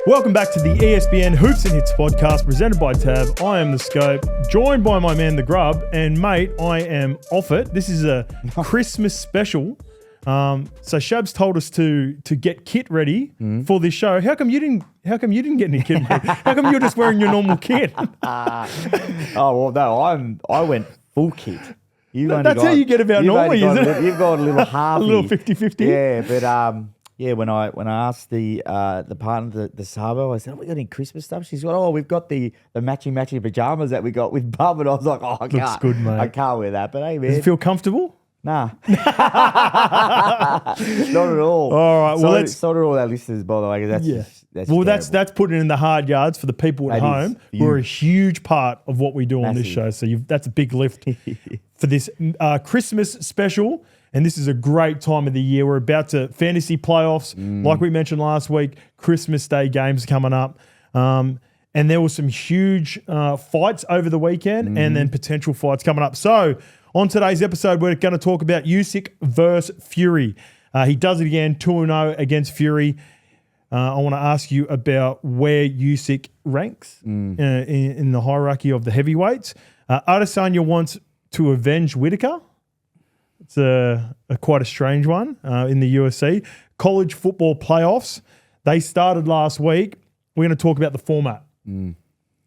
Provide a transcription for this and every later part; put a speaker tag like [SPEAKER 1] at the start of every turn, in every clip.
[SPEAKER 1] Welcome back to the ESPN HOOPS Hits podcast presented by Tab. I am the Scope, joined by my man, the Grub, and mate, I am off it. This is a Christmas special. So Shabs told us to get kit ready for this show. How come you didn't get any kit ready? How come you're just wearing your normal kit?
[SPEAKER 2] I went full kit.
[SPEAKER 1] That's how you get about normally, isn't it?
[SPEAKER 2] You've got a little half.
[SPEAKER 1] A little 50-50.
[SPEAKER 2] Yeah, but when I asked the partner, the Sabo, I said, we got any Christmas stuff? She's like, we've got the matching pajamas that we got with Bub. And I was like,
[SPEAKER 1] Looks good, mate.
[SPEAKER 2] I can't wear that. But hey, man.
[SPEAKER 1] Does it feel comfortable?
[SPEAKER 2] Nah. Not at all.
[SPEAKER 1] All right. Well,
[SPEAKER 2] let's sort of all our listeners, by the way.
[SPEAKER 1] That's putting in the hard yards for the people at home who are a huge part of what we do on this show. So that's a big lift for this Christmas special. And this is a great time of the year. We're about to fantasy playoffs. Like we mentioned last week, Christmas Day games coming up. And there were some huge fights over the weekend and then potential fights coming up. So on today's episode, we're going to talk about Uysk Vs Fury. He does it again, 2-0 against Fury. I want to ask you about where Usyk ranks in the hierarchy of the heavyweights. Adesanya wants to avenge Whitaker. It's quite a strange one in the UFC. College football playoffs, they started last week. We're going to talk about the format a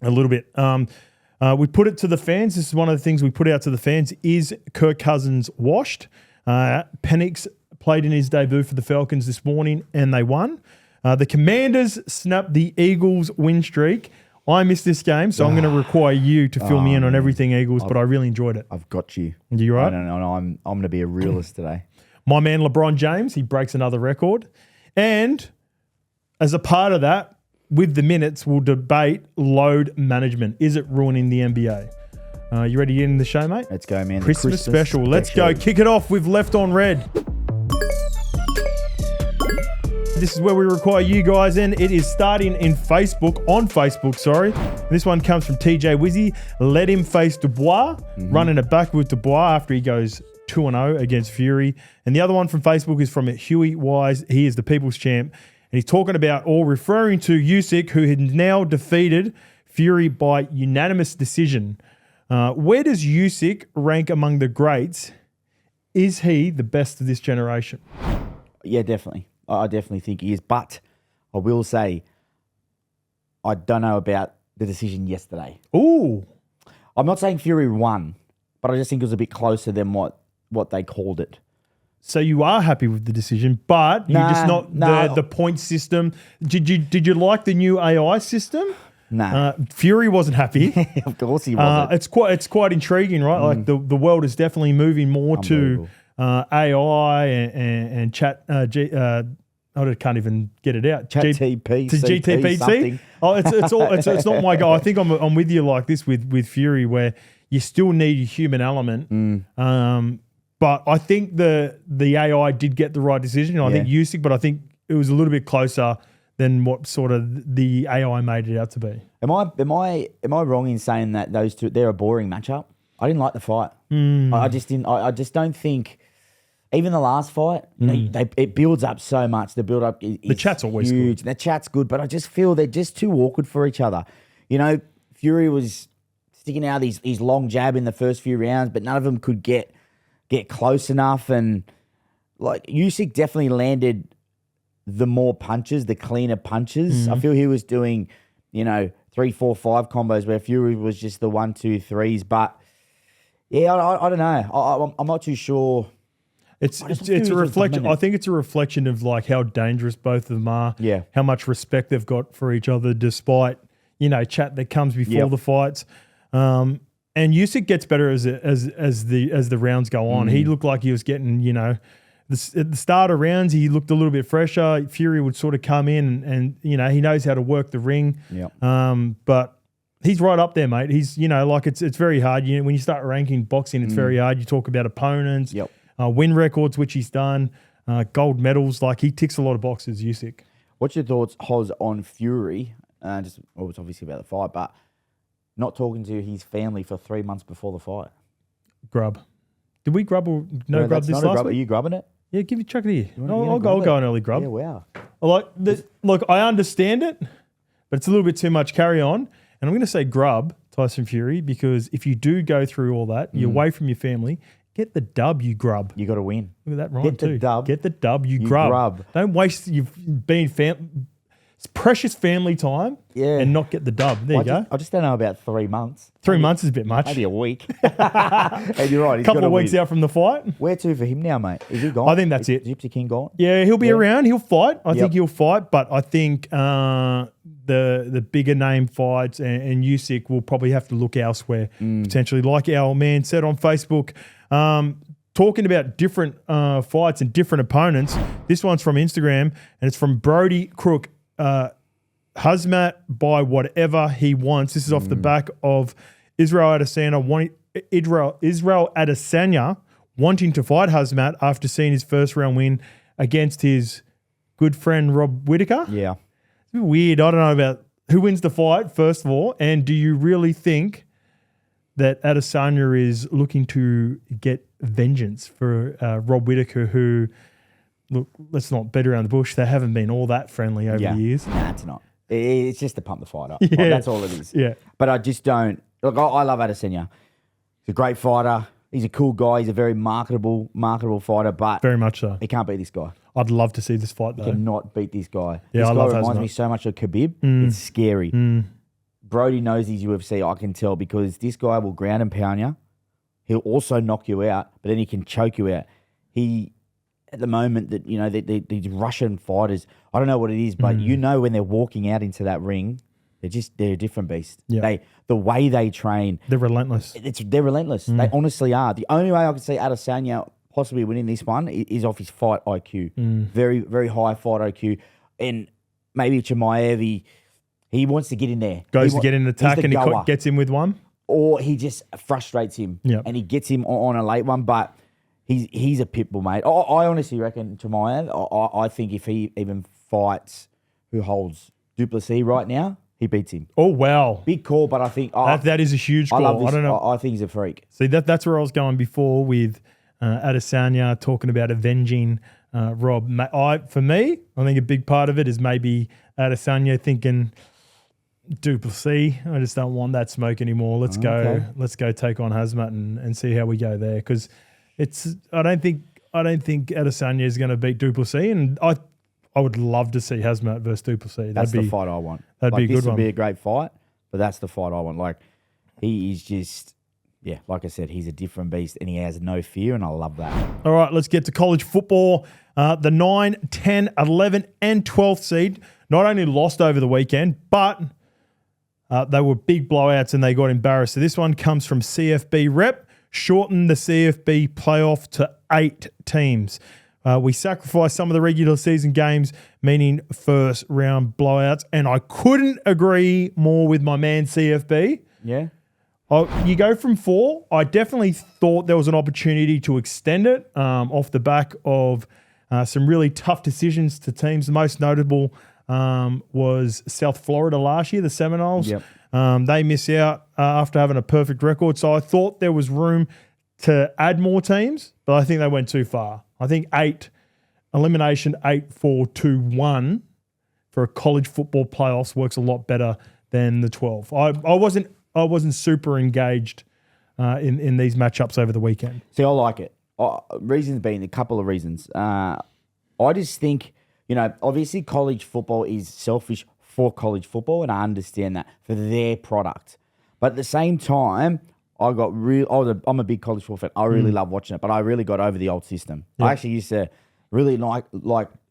[SPEAKER 1] little bit. We put it to the fans. This is one of the things we put out to the fans. Is Kirk Cousins washed? Pennix played in his debut for the Falcons this morning and they won. The Commanders snapped the Eagles win streak. I missed this game, so I'm going to require you to fill me in on everything Eagles, but I really enjoyed it.
[SPEAKER 2] I've got you.
[SPEAKER 1] You right?
[SPEAKER 2] No, I'm going to be a realist today.
[SPEAKER 1] My man LeBron James, he breaks another record. And as a part of that, with the minutes, we'll debate load management. Is it ruining the NBA? You ready to get in the show, mate?
[SPEAKER 2] Let's go, man.
[SPEAKER 1] Christmas special. Let's go. Kick it off with Left on Red. This is where we require you guys in. It is starting on Facebook. This one comes from TJ Wizzy. Let him face Dubois, running it back with Dubois after he goes 2-0 against Fury. And the other one from Facebook is from Huey Wise. He is the people's champ. And he's talking about or referring to Usyk, who had now defeated Fury by unanimous decision. Where does Usyk rank among the greats? Is he the best of this generation?
[SPEAKER 2] Yeah, definitely. I definitely think he is. But I will say, I don't know about the decision yesterday.
[SPEAKER 1] Ooh.
[SPEAKER 2] I'm not saying Fury won, but I just think it was a bit closer than what they called it.
[SPEAKER 1] So you are happy with the decision, but you're just not the point system. Did you like the new AI system?
[SPEAKER 2] No.
[SPEAKER 1] Fury wasn't happy.
[SPEAKER 2] Of course he wasn't.
[SPEAKER 1] It's quite intriguing, right? Like the world is definitely moving more to AI and chat. I can't even get it out.
[SPEAKER 2] GTP
[SPEAKER 1] to GTPC. Oh, it's not my goal. I think I'm with you like this with Fury, where you still need a human element. But I think the AI did get the right decision. I think Usyk, but I think it was a little bit closer than what sort of the AI made it out to be.
[SPEAKER 2] Am I wrong in saying that those two, they're a boring matchup? I didn't like the fight. I just didn't. I just don't think. Even the last fight, it builds up so much. The build up is
[SPEAKER 1] the chat's always
[SPEAKER 2] huge.
[SPEAKER 1] good.
[SPEAKER 2] The chat's good, but I just feel they're just too awkward for each other. You know, Fury was sticking out his long jab in the first few rounds, but none of them could get close enough. And like Usyk definitely landed the more punches, the cleaner punches. I feel he was doing, 3, 4, 5 combos where Fury was just the 1, 2, 3s. But yeah, I don't know. I'm not too sure.
[SPEAKER 1] It's a reflection. I think it's a reflection of like how dangerous both of them are.
[SPEAKER 2] Yeah.
[SPEAKER 1] How much respect they've got for each other, despite chat that comes before the fights. And Usyk gets better as the rounds go on. He looked like he was getting at the start of rounds. He looked a little bit fresher. Fury would sort of come in and he knows how to work the ring.
[SPEAKER 2] Yeah.
[SPEAKER 1] But he's right up there, mate. He's it's very hard. When you start ranking boxing, it's very hard. You talk about opponents.
[SPEAKER 2] Yep.
[SPEAKER 1] Win records, which he's done, gold medals. Like he ticks a lot of boxes, Usyk.
[SPEAKER 2] What's your thoughts, Hoz, on Fury? It's obviously about the fight, but not talking to his family for 3 months before the fight.
[SPEAKER 1] Grub. Did we grub or no grub this last week?
[SPEAKER 2] Are you grubbing it?
[SPEAKER 1] Yeah, give you chuck it here. I'll go an early grub.
[SPEAKER 2] Yeah, wow.
[SPEAKER 1] Look, I understand it. but it's a little bit too much carry on. And I'm going to say Grub, Tyson Fury, because if you do go through all that, you're away from your family, get the dub, you Grub.
[SPEAKER 2] You got to win.
[SPEAKER 1] Look at that rhyme
[SPEAKER 2] Get the
[SPEAKER 1] too.
[SPEAKER 2] dub.
[SPEAKER 1] Get the dub, you Grub. Don't waste it's precious family time and not get the dub. There you go.
[SPEAKER 2] I just don't know about 3 months.
[SPEAKER 1] 3 months is a bit much.
[SPEAKER 2] Maybe a week. And you're right.
[SPEAKER 1] A couple of weeks out from the fight.
[SPEAKER 2] Where to for him now, mate? Is he gone?
[SPEAKER 1] I think that's it.
[SPEAKER 2] Gypsy King gone?
[SPEAKER 1] Yeah, he'll be around. He'll fight. I think he'll fight, but I think the bigger name fights and Usyk will probably have to look elsewhere potentially. Like our man said on Facebook, talking about different fights and different opponents. This one's from Instagram, and it's from Brody Crook. Hazmat by whatever he wants. This is off the back of Israel Adesanya wanting to fight Hazmat after seeing his first round win against his good friend Rob Whittaker.
[SPEAKER 2] Yeah.
[SPEAKER 1] It's a bit weird. I don't know about who wins the fight, first of all, and do you really think that Adesanya is looking to get vengeance for Rob Whittaker, who, look, let's not beat around the bush. They haven't been all that friendly over the years.
[SPEAKER 2] Nah, it's not. It's just to pump the fight up. Yeah. That's all it is.
[SPEAKER 1] Yeah.
[SPEAKER 2] But I just don't. Look, I love Adesanya. He's a great fighter. He's a cool guy. He's a very marketable fighter, but
[SPEAKER 1] Very much so.
[SPEAKER 2] he can't beat this guy.
[SPEAKER 1] I'd love to see this fight, though.
[SPEAKER 2] He cannot beat this guy.
[SPEAKER 1] Yeah,
[SPEAKER 2] this
[SPEAKER 1] I
[SPEAKER 2] guy
[SPEAKER 1] love
[SPEAKER 2] reminds
[SPEAKER 1] Hazmat.
[SPEAKER 2] me so much of Khabib. It's scary. Brody knows his UFC, I can tell, because this guy will ground and pound you. He'll also knock you out, but then he can choke you out. At the moment that, you know, these Russian fighters, I don't know what it is, but you know when they're walking out into that ring, they're a different beast.
[SPEAKER 1] Yeah.
[SPEAKER 2] The way they train.
[SPEAKER 1] They're relentless.
[SPEAKER 2] They're relentless. They honestly are. The only way I can see Adesanya possibly winning this one is off his fight IQ. Very, very high fight IQ. And maybe Chimaev, he wants to get in there.
[SPEAKER 1] Goes to get in an attack and he gets in with one.
[SPEAKER 2] Or he just frustrates him and he gets him on a late one. But he's a pit bull, mate. I honestly reckon Chimaev, I think if he even fights who holds Duplessis right now, he beats him.
[SPEAKER 1] Oh, wow.
[SPEAKER 2] Big call, but I think...
[SPEAKER 1] that is a huge call.
[SPEAKER 2] I love this.
[SPEAKER 1] I don't know.
[SPEAKER 2] I think he's a freak.
[SPEAKER 1] See, that's where I was going before with Adesanya talking about avenging Rob. For me, I think a big part of it is maybe Adesanya thinking... Duplessis, I just don't want that smoke anymore. Let's go take on Hazmat and see how we go there, because I don't think Adesanya is going to beat Duplessis, and I would love to see Hazmat versus Duplessis.
[SPEAKER 2] That's the fight I want.
[SPEAKER 1] That'd be a good one.
[SPEAKER 2] This would be a great fight, but that's the fight I want. Like, he is just, like I said, he's a different beast and he has no fear, and I love that.
[SPEAKER 1] All right, let's get to college football. The 9, 10, 11 and 12th seed not only lost over the weekend, but they were big blowouts and they got embarrassed. So this one comes from CFB Rep. Shortened the CFB playoff to 8 teams. We sacrificed some of the regular season games, meaning first round blowouts. And I couldn't agree more with my man CFB.
[SPEAKER 2] Yeah.
[SPEAKER 1] You go from 4. I definitely thought there was an opportunity to extend it off the back of some really tough decisions to teams. The most notable was South Florida last year, the Seminoles.
[SPEAKER 2] Yep.
[SPEAKER 1] They miss out after having a perfect record. So I thought there was room to add more teams, but I think they went too far. I think 8, 4-2-1 for a college football playoffs works a lot better than the 12. I wasn't super engaged in these matchups over the weekend.
[SPEAKER 2] See, I like it. Reasons being, a couple of reasons. I just think, obviously college football is selfish for college football, and I understand that, for their product. But at the same time, I'm a big college football fan. I really love watching it, but I really got over the old system. Yeah. I actually used to really like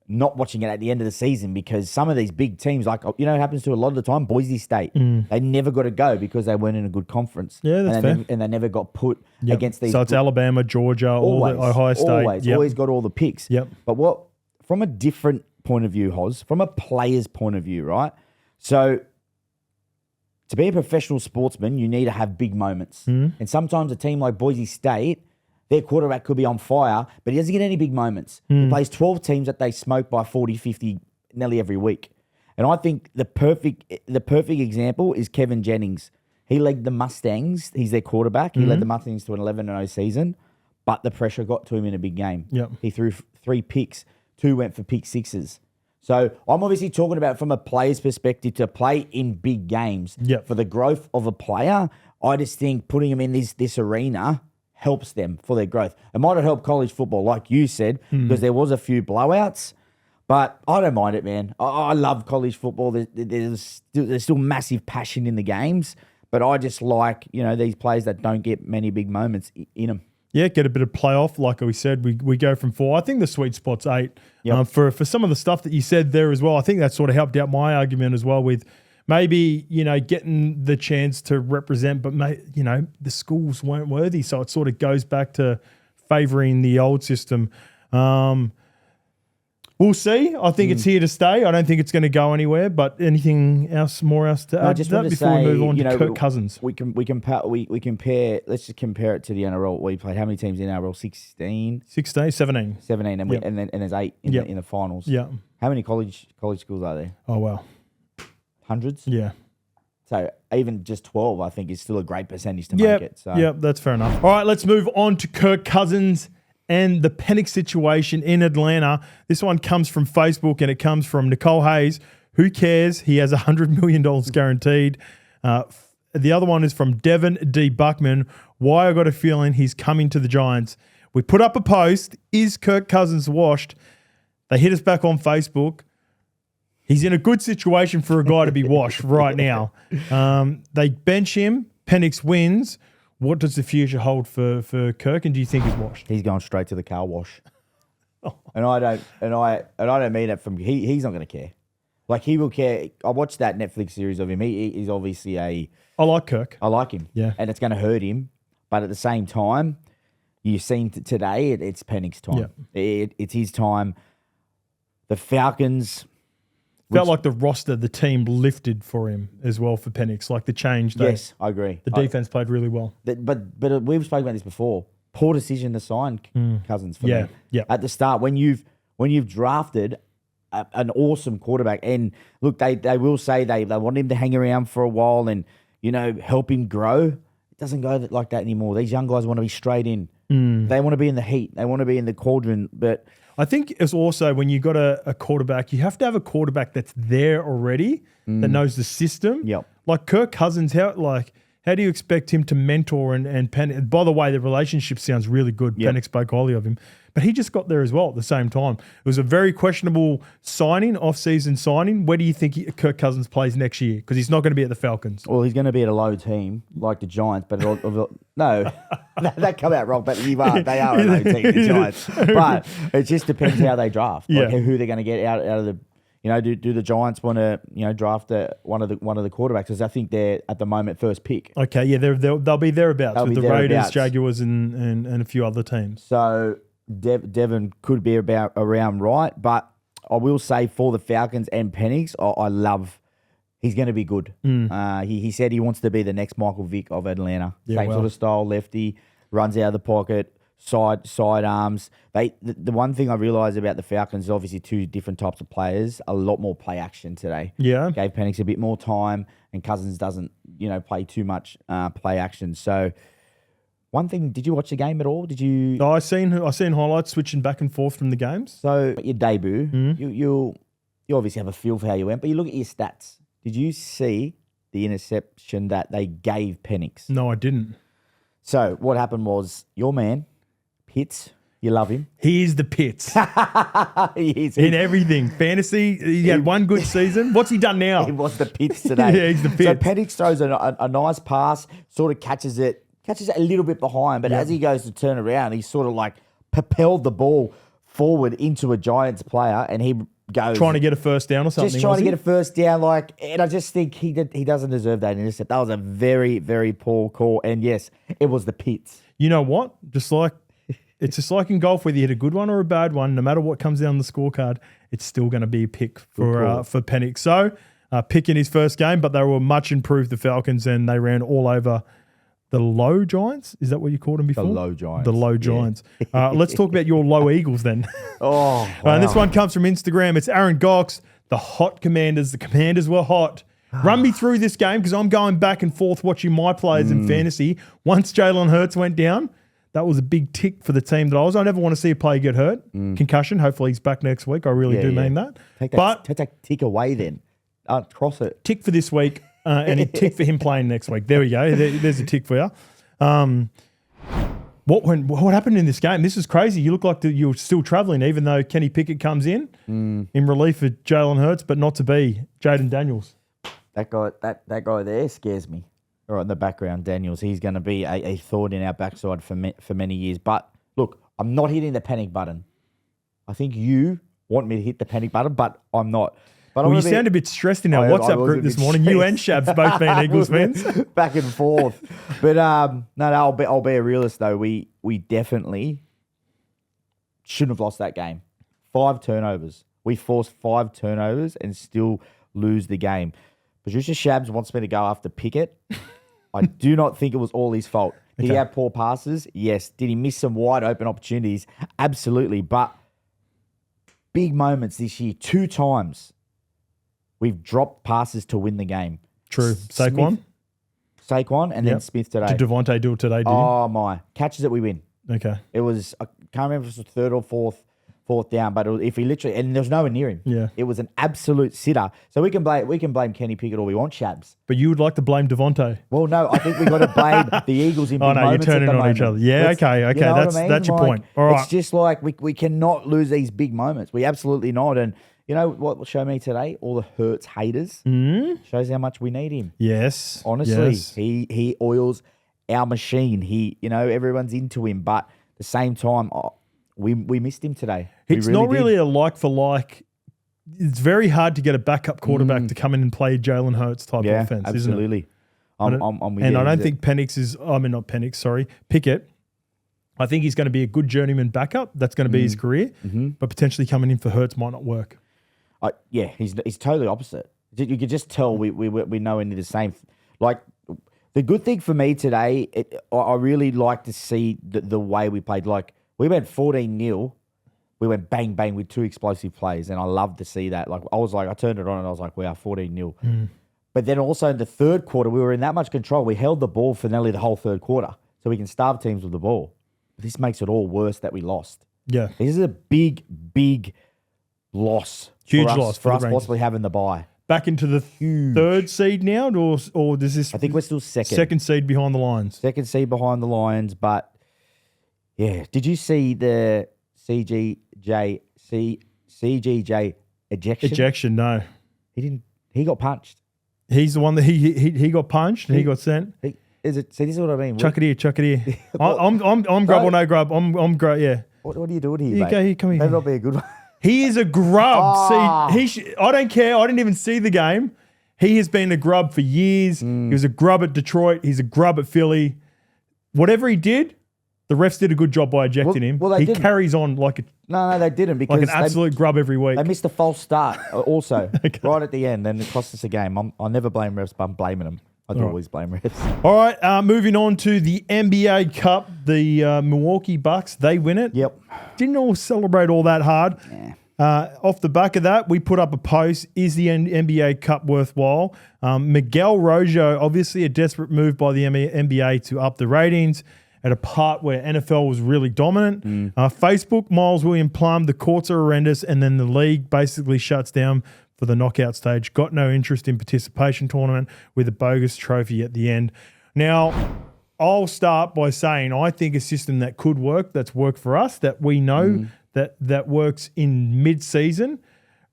[SPEAKER 2] not watching it at the end of the season, because some of these big teams, it happens to a lot of the time, Boise State, they never got to go because they weren't in a good conference.
[SPEAKER 1] Yeah, that's fair.
[SPEAKER 2] And they never got put against these.
[SPEAKER 1] So it's Alabama, Georgia, Ohio State.
[SPEAKER 2] Always got all the picks.
[SPEAKER 1] Yep.
[SPEAKER 2] But from a different point of view, Hoz, from a player's point of view, right? So to be a professional sportsman, you need to have big moments. And sometimes a team like Boise State, their quarterback could be on fire, but he doesn't get any big moments. He plays 12 teams that they smoke by 40, 50 nearly every week. And I think the perfect example is Kevin Jennings. He led the Mustangs. He's their quarterback. He led the Mustangs to an 11-0 season, but the pressure got to him in a big game.
[SPEAKER 1] Yep.
[SPEAKER 2] He threw 3 picks. 2 went for pick-6s. So I'm obviously talking about from a player's perspective to play in big games.
[SPEAKER 1] Yep.
[SPEAKER 2] For the growth of a player, I just think putting them in this arena helps them for their growth. It might have helped college football, like you said, because there was a few blowouts. But I don't mind it, man. I love college football. There's still massive passion in the games. But I just like, these players that don't get many big moments in them.
[SPEAKER 1] Yeah, get a bit of playoff. Like we said, we go from 4. I think the sweet spot's 8.
[SPEAKER 2] Yep.
[SPEAKER 1] For some of the stuff that you said there as well, I think that sort of helped out my argument as well with maybe, getting the chance to represent, but, the schools weren't worthy. So it sort of goes back to favouring the old system. We'll see. I think it's here to stay. I don't think it's going to go anywhere. But anything more else to add to that before we move on to Kirk Cousins?
[SPEAKER 2] We compare. Let's just compare it to the NRL. We played how many teams in NRL? 16?
[SPEAKER 1] 17.
[SPEAKER 2] 17, and there's 8 in the finals.
[SPEAKER 1] Yeah.
[SPEAKER 2] How many college schools are there?
[SPEAKER 1] Oh wow,
[SPEAKER 2] hundreds.
[SPEAKER 1] Yeah.
[SPEAKER 2] So even just 12, I think, is still a great percentage to make it. So.
[SPEAKER 1] Yeah, that's fair enough. All right, let's move on to Kirk Cousins and the Pennix situation in Atlanta. This one comes from Facebook and it comes from Nicole Hayes. Who cares? He has $100 million guaranteed. The other one is from Devin D. Buckman. Why I got a feeling he's coming to the Giants. We put up a post. Is Kirk Cousins washed? They hit us back on Facebook. He's in a good situation for a guy to be washed right now. They bench him. Pennix wins. What does the future hold for Kirk, and do you think he's washed?
[SPEAKER 2] He's going straight to the car wash. And I don't mean it from he's not going to care. Like, he will care. I watched that Netflix series of him. He's obviously
[SPEAKER 1] I like Kirk.
[SPEAKER 2] I like him.
[SPEAKER 1] Yeah.
[SPEAKER 2] And it's going to hurt him. But at the same time, you've seen today, it's Pennix time. Yeah. It's his time. The Falcons
[SPEAKER 1] felt like the roster, the team lifted for him as well for Pennix. Like the change.
[SPEAKER 2] Yes, I agree.
[SPEAKER 1] The defense played really well.
[SPEAKER 2] But we've spoken about this before. Poor decision to sign Cousins for me.
[SPEAKER 1] Yeah.
[SPEAKER 2] At the start, when you've drafted an awesome quarterback, and look, they will say they want him to hang around for a while and help him grow. It doesn't go like that anymore. These young guys want to be straight in. They want to be in the heat. They want to be in the cauldron. But
[SPEAKER 1] I think it's also when you got a quarterback, you have to have a quarterback that's there already, that knows the system.
[SPEAKER 2] Yep.
[SPEAKER 1] Like Kirk Cousins, how do you expect him to mentor and Pennix? By the way, the relationship sounds really good.
[SPEAKER 2] Yep.
[SPEAKER 1] Pennix spoke highly of him. But he just got there as well at the same time. It was a very questionable signing, off-season signing. Where do you think Kirk Cousins plays next year? Because he's not going to be at the Falcons.
[SPEAKER 2] Well, he's going to be at a low team like the Giants. But no, that come out wrong. But they are a low team, the Giants. But it just depends how they draft. Like who they're going to get out of the. Do the Giants want to draft one of the quarterbacks? Because I think they're at the moment first pick.
[SPEAKER 1] Okay, yeah, they'll be thereabouts with the Raiders, Jaguars, and a few other teams.
[SPEAKER 2] So Devon could be around right, but I will say for the Falcons and Pennix, I love. He's going to be good. He said he wants to be the next Michael Vick of Atlanta. Same sort of style, lefty, runs out of the pocket. Side arms. The one thing I realised about the Falcons is obviously 2 different types of players. A lot more play action today.
[SPEAKER 1] Yeah,
[SPEAKER 2] gave Pennix a bit more time, and Cousins doesn't play too much play action. So one thing, did you watch the game at all? Did you?
[SPEAKER 1] No, I seen highlights switching back and forth from the games.
[SPEAKER 2] So your debut, you obviously have a feel for how you went, but you look at your stats. Did you see the interception that they gave Pennix?
[SPEAKER 1] No, I didn't.
[SPEAKER 2] So what happened was your man. Pitts, you love him.
[SPEAKER 1] He is the Pitts.
[SPEAKER 2] He is.
[SPEAKER 1] In everything. Fantasy, he had one good season. What's he done now?
[SPEAKER 2] He was the Pitts today.
[SPEAKER 1] Yeah, he's the Pitts.
[SPEAKER 2] So Pennix throws a nice pass, sort of catches it a little bit behind, but as he goes to turn around, he sort of like propelled the ball forward into a Giants player, and he goes...
[SPEAKER 1] Trying to get a first down or something,
[SPEAKER 2] Just trying to get a first down, and I just think he doesn't deserve that intercept. That was a very, very poor call, and yes, it was the Pitts.
[SPEAKER 1] You know what? It's just like in golf, whether you hit a good one or a bad one, no matter what comes down the scorecard, it's still going to be a pick for Pennix. So, pick in his first game, but they were much improved, the Falcons, and they ran all over the low Giants. Is that what you called them before?
[SPEAKER 2] The low Giants.
[SPEAKER 1] The low Giants. Let's talk about your low Eagles then.
[SPEAKER 2] Wow.
[SPEAKER 1] And this one comes from Instagram. It's Aaron Gox, the hot Commanders. The Commanders were hot. Run me through this game because I'm going back and forth watching my players in fantasy. Once Jalen Hurts went down, That was a big tick for the team that I was. I never want to see a player get hurt. Concussion. Hopefully he's back next week. I really do mean that.
[SPEAKER 2] Take that tick away then. Cross it.
[SPEAKER 1] Tick for this week and a tick for him playing next week. There we go. There's a tick for you. What happened in this game? This is crazy. You look like you're still travelling, even though Kenny Pickett comes in relief for Jalen Hurts, but not to be Jaden Daniels.
[SPEAKER 2] That guy there scares me. All right, in the background, Daniels. He's going to be a thorn in our backside for many years. But look, I'm not hitting the panic button. I think you want me to hit the panic button, but I'm not. But
[SPEAKER 1] you sound a bit stressed in our WhatsApp group this morning. You and Shabs both being Eagles fans.
[SPEAKER 2] Back and forth. But I'll be a realist though. We definitely shouldn't have lost that game. 5 turnovers. We forced 5 turnovers and still lose the game. Producer Shabs wants me to go after Pickett. I do not think it was all his fault. Did he have poor passes? Yes. Did he miss some wide open opportunities? Absolutely. But big moments this year, 2 times. We've dropped passes to win the game.
[SPEAKER 1] True. Saquon,
[SPEAKER 2] and then Smith today.
[SPEAKER 1] Did Devontae do it today, did
[SPEAKER 2] Oh, my. Catches it, we win.
[SPEAKER 1] Okay.
[SPEAKER 2] It was, I can't remember if it was the 3rd or 4th down, but if he literally, and there was no one near him.
[SPEAKER 1] Yeah.
[SPEAKER 2] It was an absolute sitter. So we can blame Kenny Pickett all we want, Shabs.
[SPEAKER 1] But you would like to blame Devontae.
[SPEAKER 2] Well, no, I think we've got to blame the Eagles in big moments.
[SPEAKER 1] You're turning
[SPEAKER 2] at the
[SPEAKER 1] on
[SPEAKER 2] moment.
[SPEAKER 1] each other. Yeah, okay.
[SPEAKER 2] You know
[SPEAKER 1] That's your point. All right.
[SPEAKER 2] It's just like we cannot lose these big moments. We absolutely not. And you know what will show me today? All the Hurts haters. Shows how much we need him.
[SPEAKER 1] Yes.
[SPEAKER 2] Honestly, he oils our machine. Everyone's into him, but at the same time, we missed him today.
[SPEAKER 1] It's not really a like for like. It's very hard to get a backup quarterback to come in and play Jalen Hurts type of offense,
[SPEAKER 2] absolutely.
[SPEAKER 1] Isn't it? I'm with you. I don't think Pickett. I think he's going to be a good journeyman backup. That's going to be his career, but potentially coming in for Hurts might not work.
[SPEAKER 2] He's totally opposite. You could just tell we know into the same. Like the good thing for me today, I really like to see the way we played. Like we went 14-0. We went bang bang with 2 explosive plays, and I love to see that. Like I turned it on and I was like, wow, 14-0. But then also in the 3rd quarter, we were in that much control. We held the ball for nearly the whole 3rd quarter, so we can starve teams with the ball. But this makes it all worse that we lost.
[SPEAKER 1] Yeah,
[SPEAKER 2] this is a big loss.
[SPEAKER 1] Huge loss
[SPEAKER 2] for us possibly having the bye.
[SPEAKER 1] Back into the 3rd seed now, or does this?
[SPEAKER 2] I think we're still second.
[SPEAKER 1] Second seed behind the Lions.
[SPEAKER 2] Second seed behind the Lions, but yeah. Did you see the CGJ ejection?
[SPEAKER 1] Ejection, no.
[SPEAKER 2] He didn't. He got punched.
[SPEAKER 1] He's the one that he got punched and he got sent.
[SPEAKER 2] See, this is what I mean.
[SPEAKER 1] Chuck it here. I'm Grub or no Grub. I'm Grub. Yeah.
[SPEAKER 2] What are you doing here,
[SPEAKER 1] mate?
[SPEAKER 2] Go here,
[SPEAKER 1] come here.
[SPEAKER 2] That'll be a good one.
[SPEAKER 1] He is a grub. See, I don't care. I didn't even see the game. He has been a grub for years. He was a grub at Detroit. He's a grub at Philly. Whatever he did, the refs did a good job by ejecting him.
[SPEAKER 2] Well,
[SPEAKER 1] he carries on like a
[SPEAKER 2] no, they didn't because
[SPEAKER 1] like an absolute grub every week.
[SPEAKER 2] They missed a false start also right at the end, and it cost us a game. I never blame refs, but I'm blaming them. I always blame refs.
[SPEAKER 1] All right, moving on to the NBA Cup. The Milwaukee Bucks, they win it.
[SPEAKER 2] Yep.
[SPEAKER 1] Didn't all celebrate all that hard. Off the back of that, we put up a post. Is the NBA Cup worthwhile? Miguel Rojo, obviously a desperate move by the NBA to up the ratings at a part where NFL was really dominant. Facebook, Miles William Plum, the courts are horrendous, and then the league basically shuts down for the knockout stage. Got no interest in participation tournament with a bogus trophy at the end. Now, I'll start by saying I think a system that could work, that's worked for us, that we know that works in mid-season,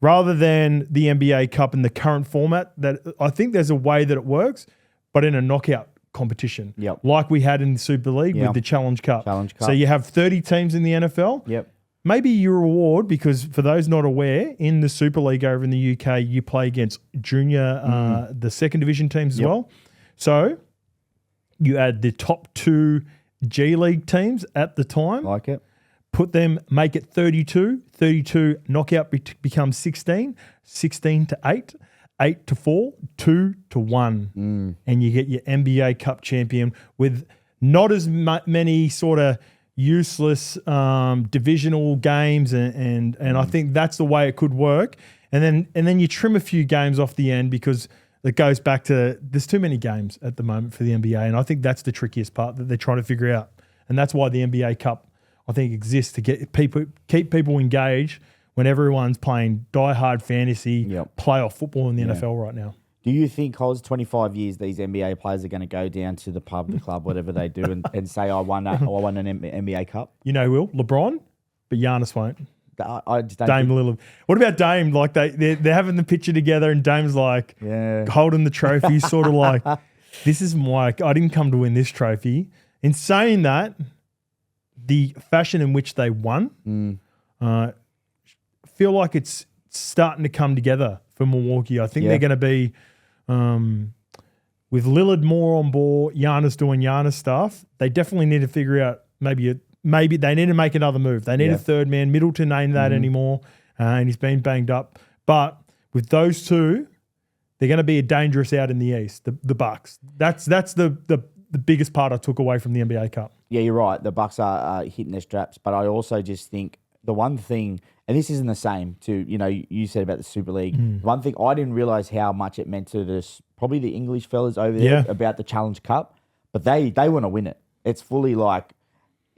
[SPEAKER 1] rather than the NBA Cup in the current format, that I think there's a way that it works, but in a knockout competition, like we had in the Super League with the Challenge Cup. So you have 30 teams in the NFL. Maybe you reward, because for those not aware, in the Super League over in the UK, you play against junior, the second division teams as well. So you add the top 2 G League teams at the time.
[SPEAKER 2] Like it.
[SPEAKER 1] Put them, make it 32. 32 knockout becomes 16. 16 to 8. 8 to 4. 2 to 1. And you get your NBA Cup champion with not as many sort of useless divisional games, and I think that's the way it could work. And then you trim a few games off the end, because it goes back to there's too many games at the moment for the NBA, and I think that's the trickiest part that they're trying to figure out. And that's why the NBA Cup, I think, exists to keep people engaged when everyone's playing die-hard fantasy playoff football in the NFL right now.
[SPEAKER 2] Do you think, Hoz, 25 years, these NBA players are going to go down to the pub, the club, whatever they do, and say, I won an NBA Cup?
[SPEAKER 1] You know, Will, LeBron, but Giannis won't.
[SPEAKER 2] I just don't
[SPEAKER 1] Dame Lillard. What about Dame? Like they're having the picture together, and Dame's like holding the trophy, sort of like, this is I didn't come to win this trophy. In saying that, the fashion in which they won, feel like it's starting to come together for Milwaukee. I think they're going to be, with Lillard more on board, Giannis doing Giannis stuff. They definitely need to figure out maybe they need to make another move. They need a third man. Middleton ain't that anymore, and he's been banged up. But with those two, they're going to be a dangerous out in the East. The Bucks. That's the biggest part I took away from the NBA Cup. Yeah,
[SPEAKER 2] you're right. The Bucks are hitting their straps, but I also just think the one thing, and this isn't the same to, you said about the Super League. One thing, I didn't realize how much it meant to probably the English fellas over there about the Challenge Cup, but they want to win it. It's fully like,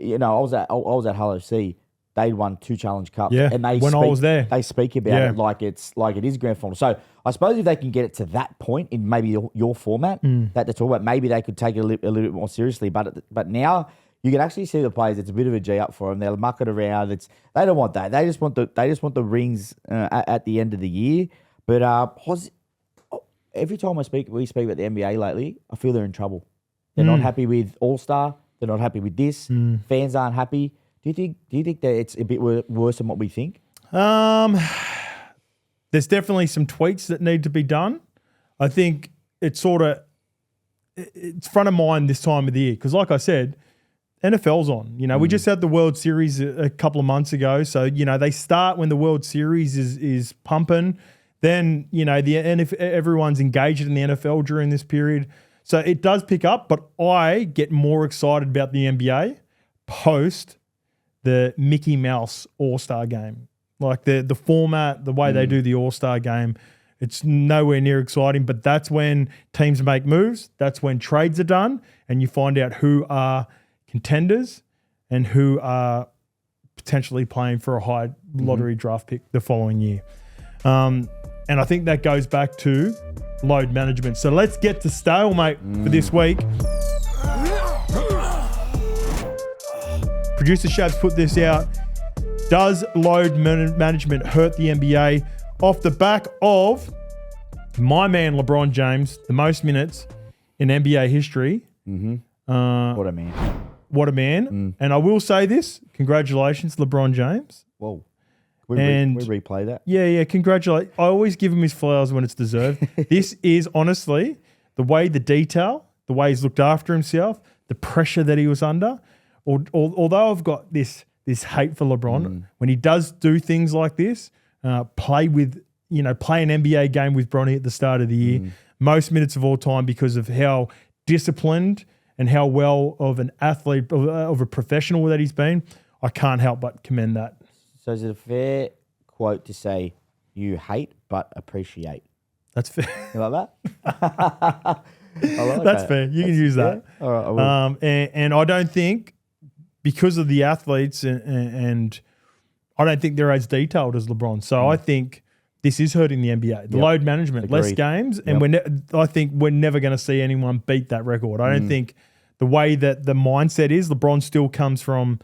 [SPEAKER 2] I was at Hull FC. They'd won 2 Challenge Cups.
[SPEAKER 1] Yeah,
[SPEAKER 2] and
[SPEAKER 1] I was there.
[SPEAKER 2] They speak about it like it is grand final. So I suppose if they can get it to that point in maybe your format that they're talking about, maybe they could take it a little bit more seriously. But now you can actually see the players. It's a bit of a G up for them. They'll muck it around. They don't want that. They just want the rings at the end of the year. But every time we speak about the NBA lately, I feel they're in trouble. They're not happy with All-Star. They're not happy with this. Fans aren't happy. Do you think that it's a bit worse than what we think?
[SPEAKER 1] There's definitely some tweaks that need to be done. I think it's front of mind this time of the year because, like I said, NFL's on. We just had the World Series a couple of months ago, so they start when the World Series is pumping. Then everyone's engaged in the NFL during this period. So it does pick up, but I get more excited about the NBA post the Mickey Mouse All-Star game. Like the format, the way they do the All-Star game, it's nowhere near exciting, but that's when teams make moves. That's when trades are done, and you find out who are contenders and who are potentially playing for a high lottery draft pick the following year. And I think that goes back to load management. So let's get to stalemate for this week. Producer Shabs put this out. Does load management hurt the NBA? Off the back of my man LeBron James, the most minutes in NBA history.
[SPEAKER 2] What a man.
[SPEAKER 1] What a man. And I will say this. Congratulations, LeBron James.
[SPEAKER 2] Whoa. We replay that?
[SPEAKER 1] Yeah. Congratulate. I always give him his flowers when it's deserved. This is honestly the way the way he's looked after himself, the pressure that he was under. Although I've got this hate for LeBron, when he does do things like this, play an NBA game with Bronny at the start of the year, most minutes of all time because of how disciplined and how well of an athlete, of a professional that he's been, I can't help but commend that.
[SPEAKER 2] So is it a fair quote to say you hate but appreciate?
[SPEAKER 1] That's fair.
[SPEAKER 2] You like
[SPEAKER 1] that? That's fair. You can use that.
[SPEAKER 2] Yeah? All right, I will.
[SPEAKER 1] And I don't think, because of the athletes, and I don't think they're as detailed as LeBron. So I think this is hurting the NBA. The load management, less games, and I think we're never going to see anyone beat that record. I don't think the way that the mindset is, LeBron still comes from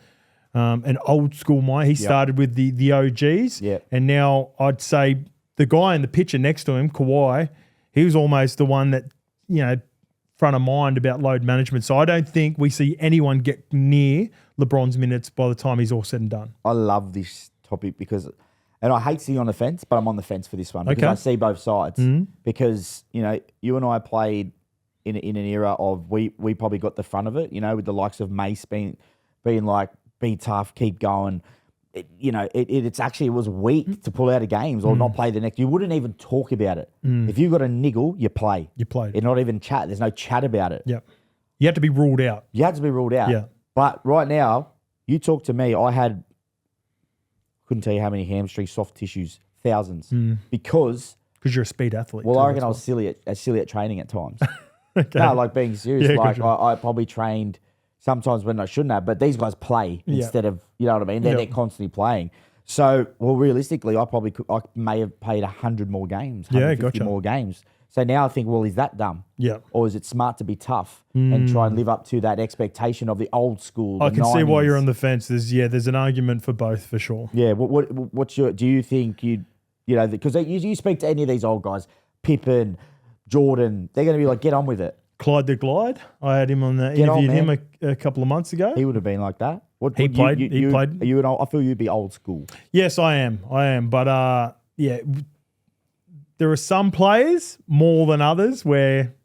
[SPEAKER 1] an old school mind. He started with the OGs, and now I'd say the guy in the picture next to him, Kawhi, he was almost the one that, front of mind about load management. So I don't think we see anyone get near LeBron's minutes by the time he's all said and done.
[SPEAKER 2] I love this topic because, and I hate sitting on the fence, but I'm on the fence for this one because I see both sides. Because, you and I played in an era of, we probably got the front of it, with the likes of Mace being like, be tough, keep going. It was weak to pull out of games or not play the next. You wouldn't even talk about it. If you got a niggle, you play.
[SPEAKER 1] You played.
[SPEAKER 2] It's not even chat. There's no chat about it.
[SPEAKER 1] Yeah. You had to be ruled out.
[SPEAKER 2] Yeah. But right now, you talk to me, couldn't tell you how many hamstring soft tissues, thousands. Because
[SPEAKER 1] you're a speed athlete.
[SPEAKER 2] Well, I reckon I was silly at training at times. No, like being serious. I probably trained sometimes when I shouldn't have. But these guys play instead of, you know what I mean? They're constantly playing. So, well, realistically, I may have played 100 more games, 150 more games. So now I think, well, is that dumb?
[SPEAKER 1] Yeah.
[SPEAKER 2] Or is it smart to be tough and try and live up to that expectation of the old school?
[SPEAKER 1] I can see why you're on the fence. There's an argument for both for sure.
[SPEAKER 2] Yeah. Do you think because you speak to any of these old guys, Pippen, Jordan, they're going to be like, get on with it.
[SPEAKER 1] Clyde the Glide. I had him on the interviewed him a couple of months ago.
[SPEAKER 2] He would have been like that.
[SPEAKER 1] He played.
[SPEAKER 2] Are you I feel you'd be old school.
[SPEAKER 1] Yes, I am. But there are some players more than others where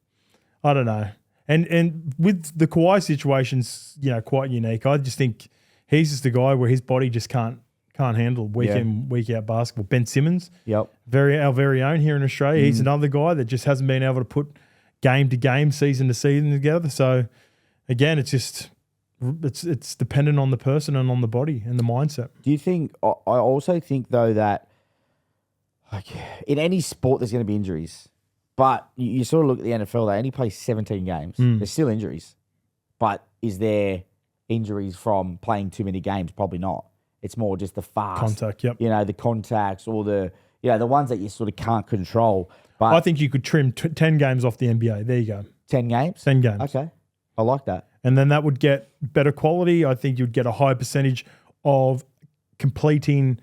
[SPEAKER 1] I don't know. And with the Kawhi situation's, quite unique. I just think he's just a guy where his body just can't handle week in, week out basketball. Ben Simmons,
[SPEAKER 2] our
[SPEAKER 1] very own here in Australia. He's another guy that just hasn't been able to put game to game, season to season together. So again, it's dependent on the person and on the body and the mindset.
[SPEAKER 2] Do you think? I also think though that in any sport there's going to be injuries, but you sort of look at the NFL. They only play 17 games. There's still injuries, but is there injuries from playing too many games? Probably not. It's more just the fast
[SPEAKER 1] contact. Yep.
[SPEAKER 2] The contacts or the ones that you sort of can't control. But
[SPEAKER 1] I think you could trim 10 games off the NBA. There you go.
[SPEAKER 2] 10 games?
[SPEAKER 1] 10 games.
[SPEAKER 2] Okay. I like that.
[SPEAKER 1] And then that would get better quality. I think you'd get a high percentage of completing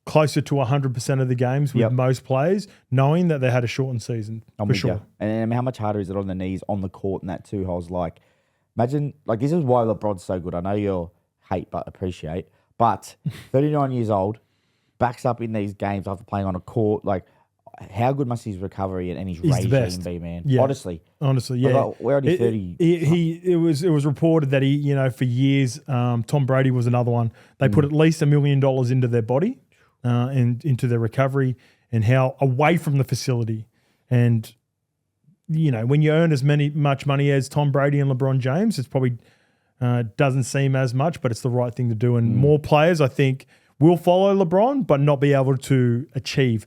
[SPEAKER 1] closer to 100% of the games with most players, knowing that they had a shortened season, for sure.
[SPEAKER 2] And how much harder is it on the knees, on the court, and that too? I was like, imagine, this is why LeBron's so good. I know you'll hate but appreciate. But 39 years old, backs up in these games after playing on a court. How good must his recovery and his regime be, man?
[SPEAKER 1] Yeah.
[SPEAKER 2] Honestly,
[SPEAKER 1] yeah.
[SPEAKER 2] We're already 30.
[SPEAKER 1] It was reported that he, for years, Tom Brady was another one. They put at least $1 million into their body and into their recovery and how away from the facility. And, when you earn as much money as Tom Brady and LeBron James, it's probably doesn't seem as much, but it's the right thing to do. And more players, I think, will follow LeBron, but not be able to achieve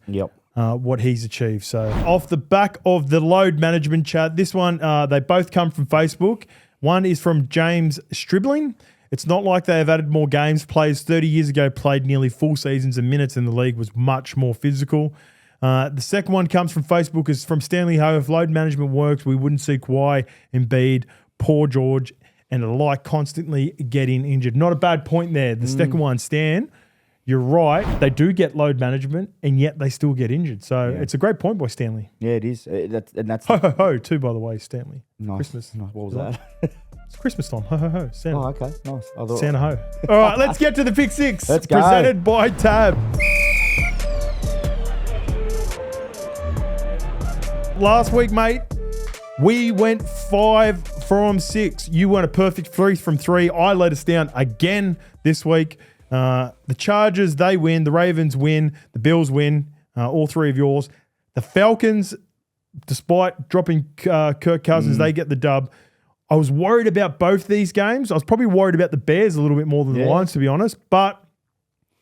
[SPEAKER 1] what he's achieved. So off the back of the load management chat, this one, they both come from Facebook. One is from James Stribling. It's not like they have added more games. Players 30 years ago played nearly full seasons and minutes in the league was much more physical. The second one comes from Facebook, is from Stanley Ho. If load management works, we wouldn't see Kawhi, Embiid, Paul George, and alike constantly getting injured. Not a bad point there. The second one, Stan, you're right. They do get load management, and yet they still get injured. So it's a great point by Stanley.
[SPEAKER 2] Yeah, it is. That's
[SPEAKER 1] ho, ho, ho, too, by the way, Stanley.
[SPEAKER 2] Nice.
[SPEAKER 1] Christmas.
[SPEAKER 2] Nice. What was that?
[SPEAKER 1] It's Christmas time. Ho, ho, ho. Santa.
[SPEAKER 2] Oh, okay. Nice.
[SPEAKER 1] Santa ho. All right, let's get to the Pick-6.
[SPEAKER 2] Let's go.
[SPEAKER 1] Presented by Tab. Last week, mate, we went 5 from 6. You went a perfect 3 from 3. I let us down again this week. The Chargers, they win. The Ravens win. The Bills win. All 3 of yours. The Falcons, despite dropping Kirk Cousins, they get the dub. I was worried about both these games. I was probably worried about the Bears a little bit more than the Lions, to be honest. But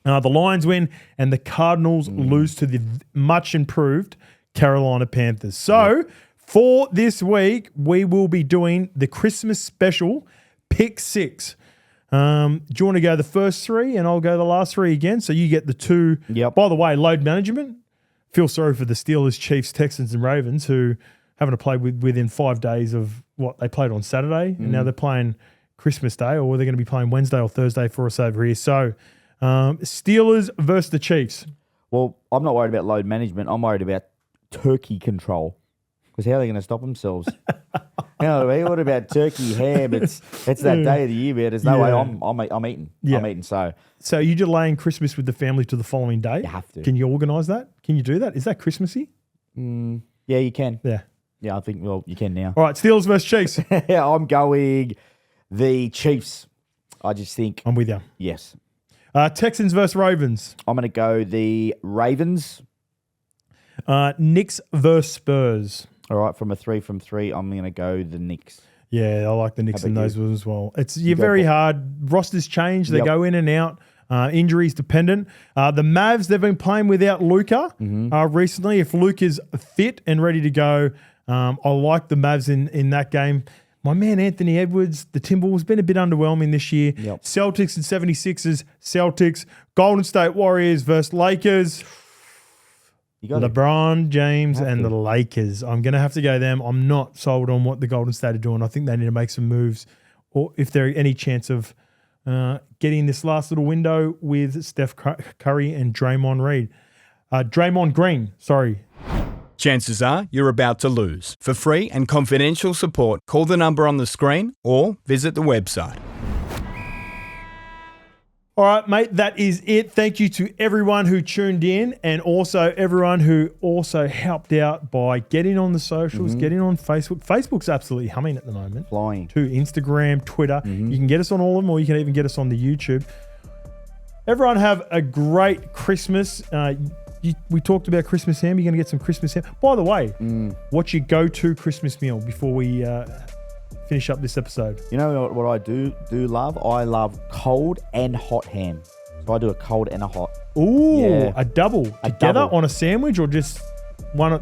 [SPEAKER 1] the Lions win, and the Cardinals lose to the much improved Carolina Panthers. So for this week, we will be doing the Christmas special Pick-6. Do you want to go the first 3 and I'll go the last 3 again? So you get the 2.
[SPEAKER 2] Yep.
[SPEAKER 1] By the way, load management. Feel sorry for the Steelers, Chiefs, Texans, and Ravens who having to play within 5 days of what they played on Saturday. And now they're playing Christmas Day, or they're going to be playing Wednesday or Thursday for us over here. So Steelers versus the Chiefs.
[SPEAKER 2] Well, I'm not worried about load management. I'm worried about turkey control. Because how are they going to stop themselves? You know what I mean? What about turkey, ham? It's that day of the year, man. There's no way I'm eating.
[SPEAKER 1] Yeah.
[SPEAKER 2] I'm eating.
[SPEAKER 1] So you're delaying Christmas with the family to the following day?
[SPEAKER 2] You have to.
[SPEAKER 1] Can you organise that? Can you do that? Is that Christmassy?
[SPEAKER 2] Yeah, you can.
[SPEAKER 1] Yeah.
[SPEAKER 2] Yeah, I think, you can now.
[SPEAKER 1] All right, Steelers versus Chiefs.
[SPEAKER 2] Yeah, I'm going the Chiefs. I just think.
[SPEAKER 1] I'm with you.
[SPEAKER 2] Yes.
[SPEAKER 1] Texans versus Ravens.
[SPEAKER 2] I'm going to go the Ravens.
[SPEAKER 1] Knicks versus Spurs.
[SPEAKER 2] All right, from a 3 from 3, I'm going to go the Knicks.
[SPEAKER 1] Yeah, I like the Knicks in those ones as well. You're very hard. Rosters change. They go in and out. Injuries dependent. The Mavs, they've been playing without Luka recently. If Luke is fit and ready to go, I like the Mavs in that game. My man Anthony Edwards, the Timberwolves, been a bit underwhelming this year.
[SPEAKER 2] Yep.
[SPEAKER 1] Celtics and 76ers, Celtics. Golden State Warriors versus Lakers. LeBron James and the Lakers. I'm going to have to go them. I'm not sold on what the Golden State are doing. I think they need to make some moves, or if there any chance of getting this last little window with Steph Curry and Draymond Green.
[SPEAKER 3] Chances are you're about to lose. For free and confidential support, call the number on the screen or visit the website.
[SPEAKER 1] All right, mate, that is it. Thank you to everyone who tuned in and also everyone who also helped out by getting on the socials, getting on Facebook. Facebook's absolutely humming at the moment.
[SPEAKER 2] Flying.
[SPEAKER 1] To Instagram, Twitter. You can get us on all of them, or you can even get us on the YouTube. Everyone have a great Christmas. We talked about Christmas ham. You're going to get some Christmas ham. By the way, what's your go-to Christmas meal before we finish up this episode?
[SPEAKER 2] You know what I do love? I love cold and hot ham. So I do a cold and a hot.
[SPEAKER 1] Ooh, yeah. A double. Together on a sandwich, or just one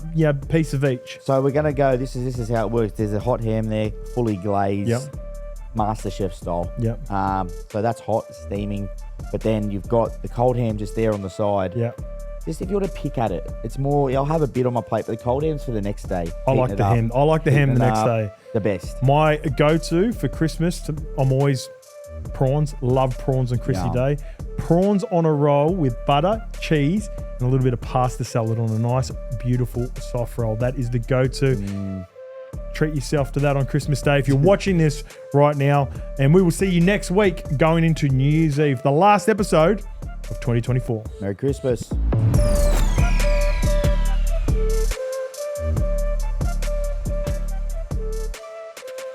[SPEAKER 1] piece of each?
[SPEAKER 2] So we're going to go, this is how it works. There's a hot ham there, fully glazed, MasterChef style.
[SPEAKER 1] Yep.
[SPEAKER 2] So that's hot, steaming. But then you've got the cold ham just there on the side.
[SPEAKER 1] Yeah.
[SPEAKER 2] Just if you want to pick at it, it's more, I'll have a bit on my plate, but the cold ham's for the next day.
[SPEAKER 1] I like the ham. I like the ham the next day.
[SPEAKER 2] The best.
[SPEAKER 1] My go-to for Christmas, I'm always prawns. Love prawns on Chrissy Day. Prawns on a roll with butter, cheese, and a little bit of pasta salad on a nice, beautiful, soft roll. That is the go-to. Treat yourself to that on Christmas Day if you're watching this right now. And we will see you next week going into New Year's Eve, the last episode of 2024.
[SPEAKER 2] Merry Christmas.